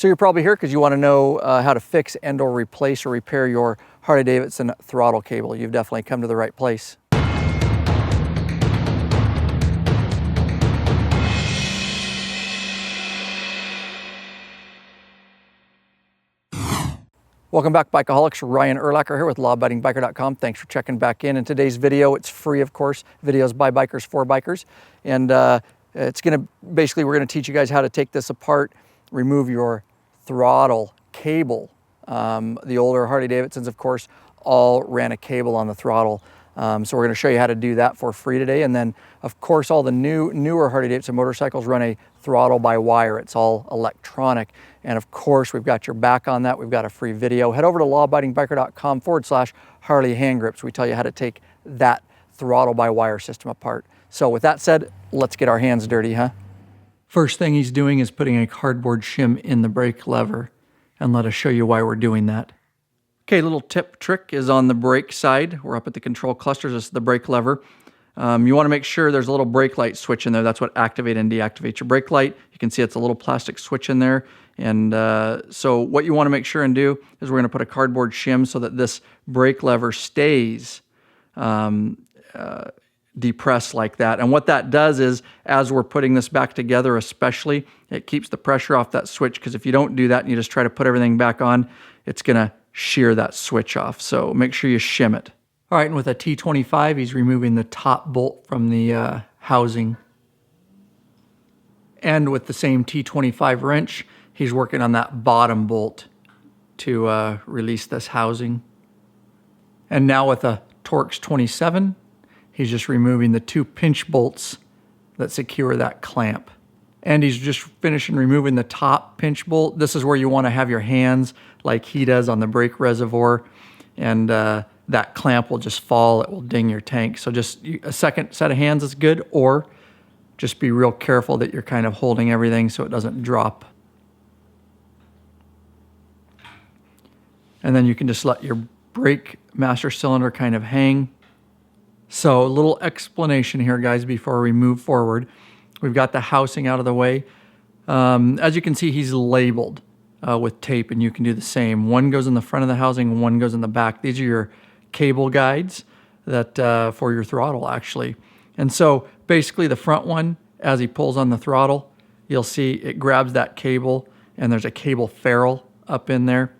So you're probably here because you want to know how to fix and or replace or repair your Harley Davidson throttle cable. You've definitely come to the right place. Welcome back, Bikeaholics. Ryan Urlacher here with lawabidingbiker.com. Thanks for checking back in. In today's video, it's free, of course. Videos by bikers for bikers. And it's going to, basically, we're going to teach you guys how to take this apart, remove your throttle cable. The older Harley Davidsons, of course, all ran a cable on the throttle. So we're going to show you how to do that for free today. And then, of course, all the newer Harley Davidson motorcycles run a throttle by wire. It's all electronic. And of course, we've got your back on that. We've got a free video. Head over to lawabidingbiker.com/Harley hand grips. We tell you how to take that throttle by wire system apart. So with that said, let's get our hands dirty, huh? First thing he's doing is putting a cardboard shim in the brake lever. And let us show you why we're doing that. Okay, little tip trick is on the brake side. We're up at the control clusters. This is the brake lever. You want to make sure there's a little brake light switch in there. That's what activate and deactivate your brake light. You can see it's a little plastic switch in there. And so what you want to make sure and do is we're going to put a cardboard shim so that this brake lever stays depressed like that. And what that does is, as we're putting this back together especially, it keeps the pressure off that switch, because if you don't do that and you just try to put everything back on, it's going to shear that switch off. So make sure you shim it. All right, and with a T25, he's removing the top bolt from the housing. And with the same T25 wrench, he's working on that bottom bolt to release this housing. And now with a Torx 27, he's just removing the 2 pinch bolts that secure that clamp. And he's just finishing removing the top pinch bolt. This is where you want to have your hands like he does on the brake reservoir. And that clamp will just fall. It will ding your tank. So just a second set of hands is good, or just be real careful that you're kind of holding everything so it doesn't drop. And then you can just let your brake master cylinder kind of hang. So a little explanation here, guys, before we move forward. We've got the housing out of the way. As you can see, he's labeled with tape, and you can do the same. One goes in the front of the housing, one goes in the back. These are your cable guides that for your throttle, actually. And so basically the front one, as he pulls on the throttle, you'll see it grabs that cable, and there's a cable ferrule up in there.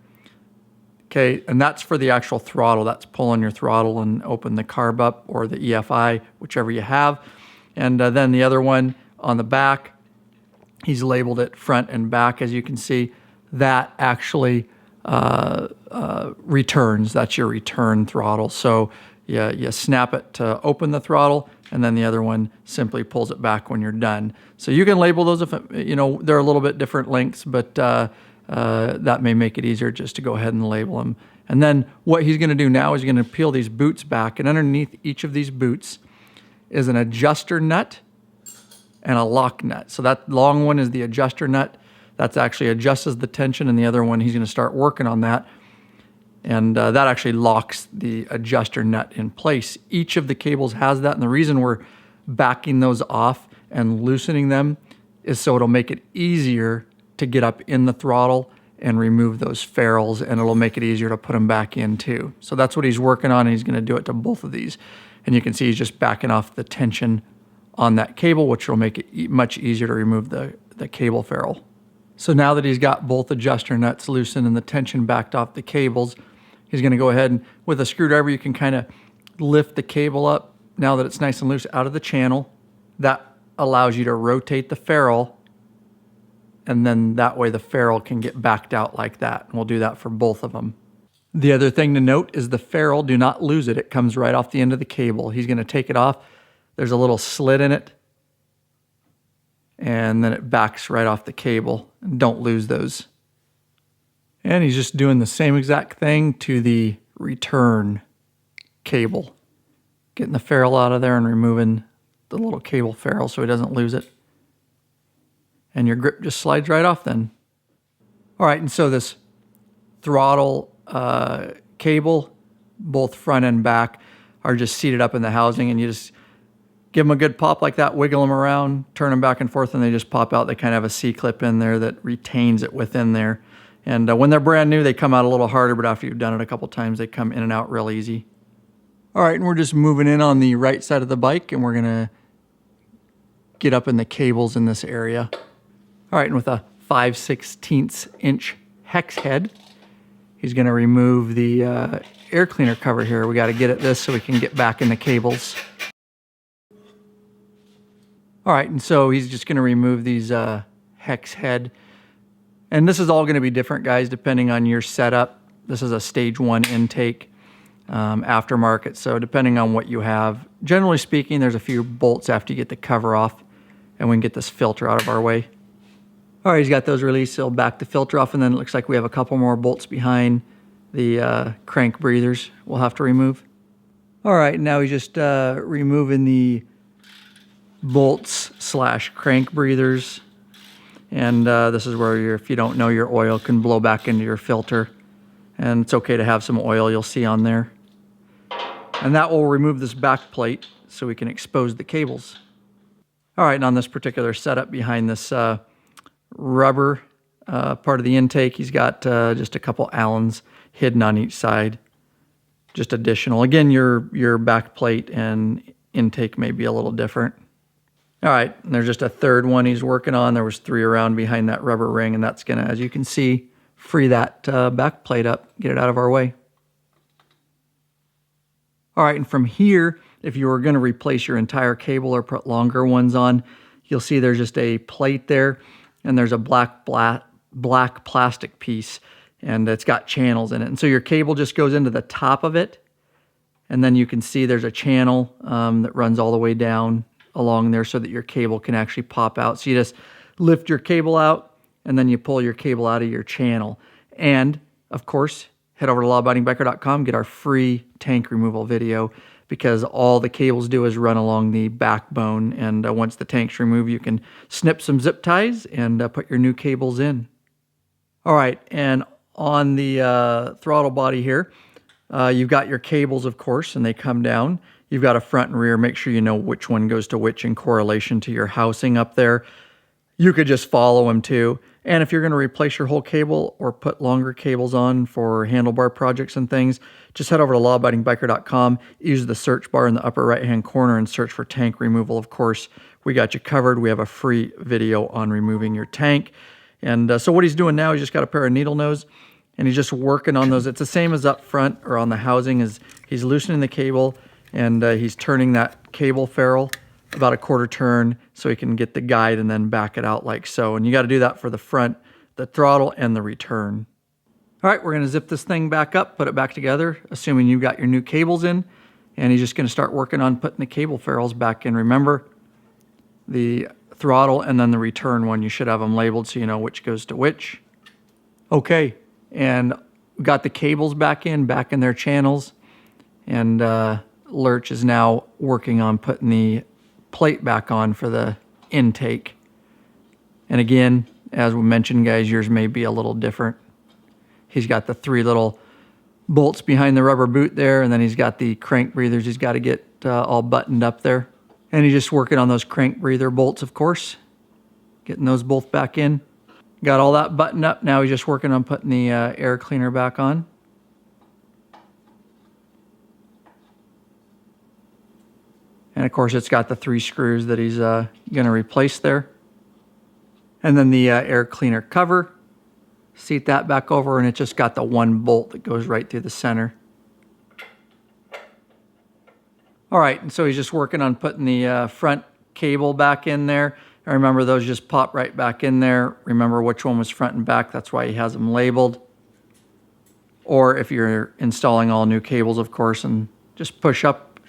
Okay, and that's for the actual throttle. That's pulling your throttle and open the carb up, or the EFI, whichever you have. And then the other one on the back, he's labeled it front and back, as you can see. That actually returns. That's your return throttle. So you snap it to open the throttle, and then the other one simply pulls it back when you're done. So you can label those if, they're a little bit different lengths, but that may make it easier just to go ahead and label them. And then what he's going to do now is he's going to peel these boots back, and underneath each of these boots is an adjuster nut and a lock nut. So that long one is the adjuster nut. That's actually adjusts the tension, and the other one, he's going to start working on that. And that actually locks the adjuster nut in place. Each of the cables has that, and the reason we're backing those off and loosening them is so it'll make it easier to get up in the throttle and remove those ferrules, and it'll make it easier to put them back in too. So that's what he's working on, and he's going to do it to both of these. And you can see he's just backing off the tension on that cable, which will make it much easier to remove the cable ferrule. So now that he's got both adjuster nuts loosened and the tension backed off the cables, he's going to go ahead and, with a screwdriver, you can kind of lift the cable up now that it's nice and loose out of the channel. That allows you to rotate the ferrule, and then that way the ferrule can get backed out like that. And we'll do that for both of them. The other thing to note is the ferrule, do not lose it. It comes right off the end of the cable. He's going to take it off. There's a little slit in it, and then it backs right off the cable. And don't lose those. And he's just doing the same exact thing to the return cable. Getting the ferrule out of there and removing the little cable ferrule so he doesn't lose it. And your grip just slides right off then. All right, and so this throttle cable, both front and back, are just seated up in the housing, and you just Give them a good pop like that, wiggle them around, turn them back and forth, and they just pop out. They kind of have a C-clip in there that retains it within there. And when they're brand new, they come out a little harder, but after you've done it a couple times, they come in and out real easy. All right, and we're just moving in on the right side of the bike, and we're gonna get up in the cables in this area. All right, and with a 5/16 inch hex head, he's gonna remove the air cleaner cover here. We gotta get at this so we can get back in the cables. All right, and so he's just gonna remove these hex head. And this is all gonna be different, guys, depending on your setup. This is a stage 1 intake, aftermarket, so depending on what you have. Generally speaking, there's a few bolts after you get the cover off, and we can get this filter out of our way. All right, he's got those released. He'll back the filter off, and then it looks like we have a couple more bolts behind the crank breathers we'll have to remove. All right, now he's just removing the bolts / crank breathers. And this is where if you don't know, your oil can blow back into your filter. And it's okay to have some oil, you'll see on there. And that will remove this back plate so we can expose the cables. All right, and on this particular setup behind this rubber part of the intake, he's got just a couple Allens hidden on each side. Just additional. Again, your back plate and intake may be a little different. All right, and there's just a third one he's working on. There was 3 around behind that rubber ring, and that's gonna, as you can see, free that back plate up, get it out of our way. All right, and from here, if you were gonna replace your entire cable or put longer ones on, you'll see there's just a plate there, and there's a black plastic piece, and it's got channels in it. And so your cable just goes into the top of it, and then you can see there's a channel that runs all the way down along there so that your cable can actually pop out. So you just lift your cable out, and then you pull your cable out of your channel. And of course, head over to lawabidingbiker.com, get our free tank removal video, because all the cables do is run along the backbone. And once the tank's removed, you can snip some zip ties and put your new cables in. All right, and on the throttle body here, you've got your cables, of course, and they come down. You've got a front and rear. Make sure you know which one goes to which in correlation to your housing up there. You could just follow them too. And if you're going to replace your whole cable or put longer cables on for handlebar projects and things, just head over to lawabidingbiker.com, use the search bar in the upper right-hand corner and search for tank removal. Of course, we got you covered. We have a free video on removing your tank. And so what he's doing now, he's just got a pair of needle nose, and he's just working on those. It's the same as up front or on the housing. Is he's loosening the cable, and he's turning that cable ferrule about a quarter turn so he can get the guide and then back it out like so. And you got to do that for the front, the throttle, and the return. All right, we're going to zip this thing back up, put it back together, assuming you've got your new cables in, and he's just going to start working on putting the cable ferrules back in. Remember, the throttle and then the return one, you should have them labeled so you know which goes to which. Okay, and we got the cables back in their channels, and Lurch is now working on putting the plate back on for the intake. And again, as we mentioned, guys, yours may be a little different. He's got the 3 little bolts behind the rubber boot there, and then he's got the crank breathers he's got to get all buttoned up there. And he's just working on those crank breather bolts, of course, getting those both back in. Got all that buttoned up. Now he's just working on putting the air cleaner back on. And of course, it's got the 3 screws that he's going to replace there. And then the air cleaner cover. Seat that back over, and it's just got the 1 bolt that goes right through the center. All right, and so he's just working on putting the front cable back in there. And remember, those just pop right back in there. Remember which one was front and back. That's why he has them labeled. Or if you're installing all new cables, of course, and just push up,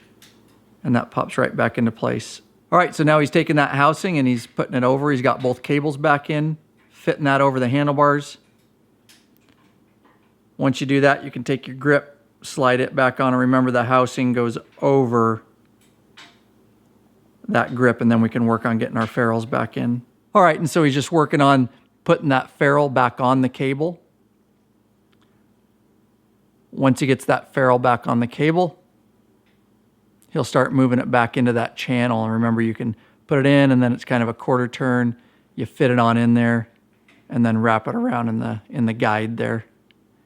and that pops right back into place. All right, so now he's taking that housing and he's putting it over. He's got both cables back in, fitting that over the handlebars. Once you do that, you can take your grip, slide it back on, and remember the housing goes over that grip, and then we can work on getting our ferrules back in. All right, and so he's just working on putting that ferrule back on the cable. Once he gets that ferrule back on the cable, he'll start moving it back into that channel. And remember, you can put it in and then it's kind of a quarter turn. You fit it on in there and then wrap it around in the guide there.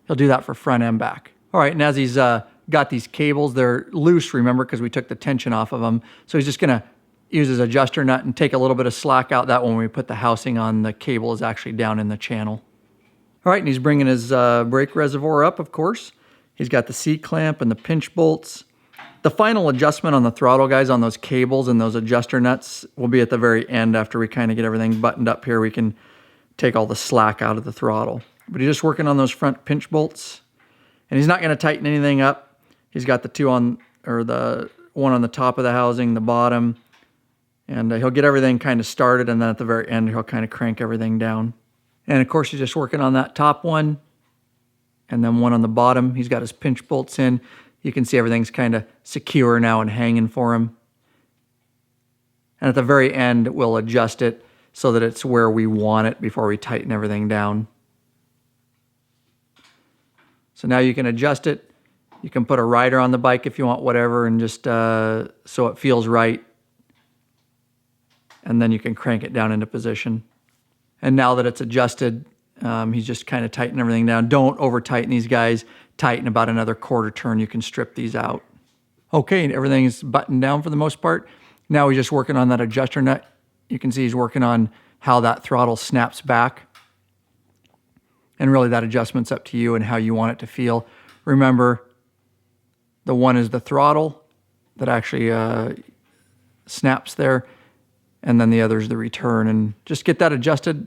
He'll do that for front and back. All right, and as he's got these cables, they're loose, remember, because we took the tension off of them. So he's just gonna use his adjuster nut and take a little bit of slack out. That when we put the housing on, the cable is actually down in the channel. All right, and he's bringing his brake reservoir up, of course. He's got the C-clamp and the pinch bolts. The final adjustment on the throttle, guys, on those cables and those adjuster nuts will be at the very end after we kind of get everything buttoned up here. We can take all the slack out of the throttle. But he's just working on those front pinch bolts. And he's not going to tighten anything up. He's got the two on, or the one on the top of the housing, the bottom. And he'll get everything kind of started, and then at the very end, he'll kind of crank everything down. And of course, he's just working on that top one, and then one on the bottom. He's got his pinch bolts in. You can see everything's kind of secure now and hanging for him. And at the very end, we'll adjust it so that it's where we want it before we tighten everything down. So now you can adjust it. You can put a rider on the bike if you want, whatever, and just so it feels right. And then you can crank it down into position. And now that it's adjusted, he's just kind of tightening everything down. Don't over tighten these guys. Tighten about another quarter turn. You can strip these out. Okay, and everything's buttoned down for the most part. Now he's just working on that adjuster nut. You can see he's working on how that throttle snaps back. And really that adjustment's up to you and how you want it to feel. Remember, the one is the throttle that actually snaps there. And then the other is the return. And just get that adjusted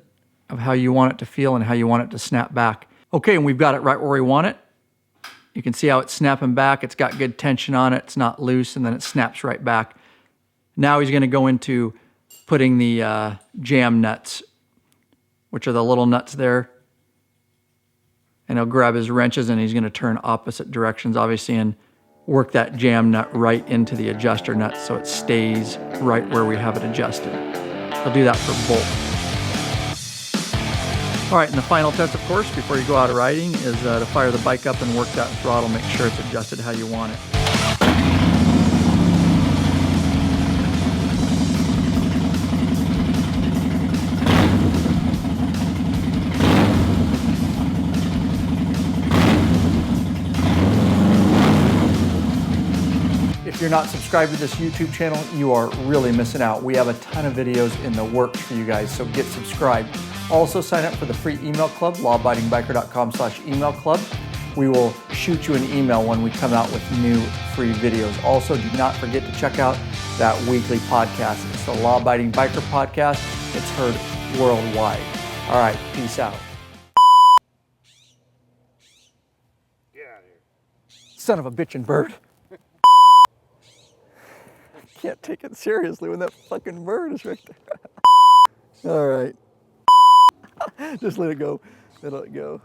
of how you want it to feel and how you want it to snap back. Okay, and we've got it right where we want it. You can see how it's snapping back. It's got good tension on it. It's not loose, and then it snaps right back. Now he's going to go into putting the jam nuts, which are the little nuts there. And he'll grab his wrenches, and he's going to turn opposite directions, obviously, and work that jam nut right into the adjuster nut so it stays right where we have it adjusted. He'll do that for both. All right, and the final test, of course, before you go out riding is to fire the bike up and work that throttle, make sure it's adjusted how you want it. If you're not subscribed to this YouTube channel, you are really missing out. We have a ton of videos in the works for you guys, so get subscribed. Also sign up for the free email club, lawabidingbiker.com/email club. We will shoot you an email when we come out with new free videos. Also, do not forget to check out that weekly podcast. It's the Law Abiding Biker Podcast. It's heard worldwide. All right, peace out. Get out of here. Son of a bitchin' bird. Can't take it seriously when that fucking bird is right there. All right. Just let it go. Let it go.